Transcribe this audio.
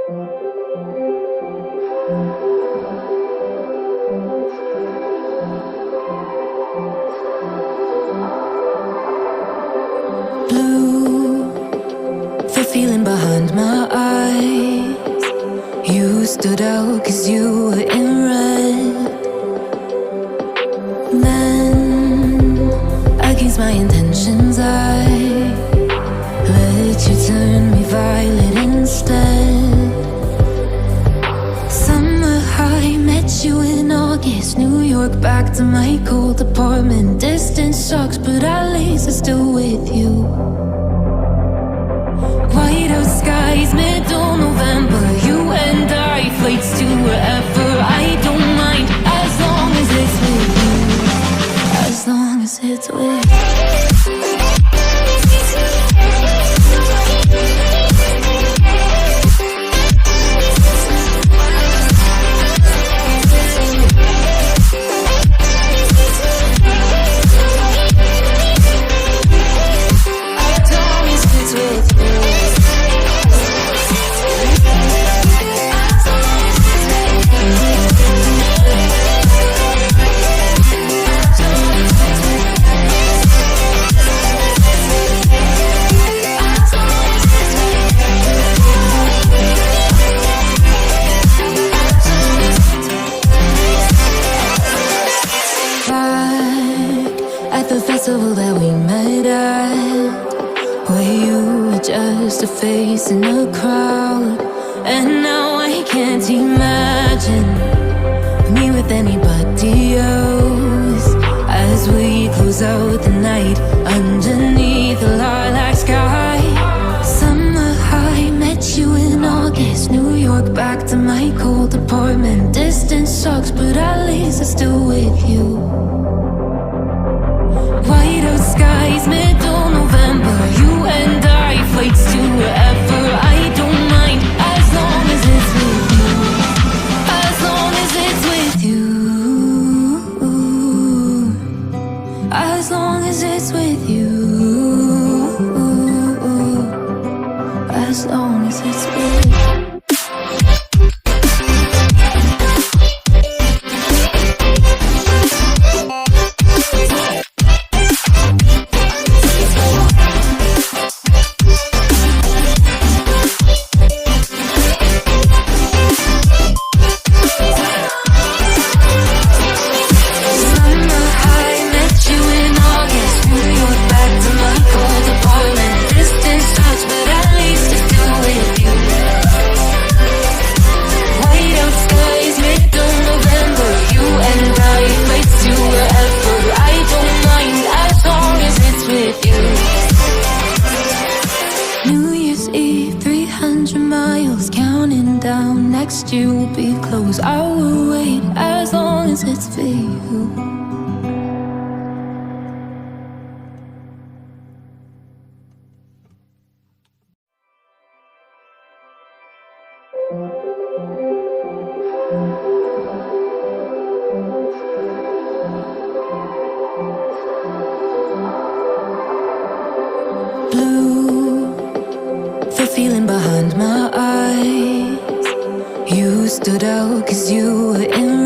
Blue, the feeling behind my eyes. You stood out 'cause you were in red. Then, against my intentions, I let you turn me violet instead. Summer high, met you in August. New York, back to my cold apartment. Distance sucks, but at least I'm still with you. White out skies, middle November. You and I, flights to wherever. I don't mind, as long as it's with you. As long as it's with you. The festival that we met at, where you were just a face in a crowd. And now I can't imagine me with anybody else. As we close out the night underneath the lilac sky. Summer high, met you in August. New York, back to my cold apartment. Distance sucks, but at least I'm still with you. White out skies, middle November. You and I, flights to wherever. I don't mind, as long as it's with you. As long as it's with you. As long as it's with you. As long as it's with you. Next year will be close. I will wait as long as it's for you. Blue, the feeling behind my eyes. You stood out 'cause you were in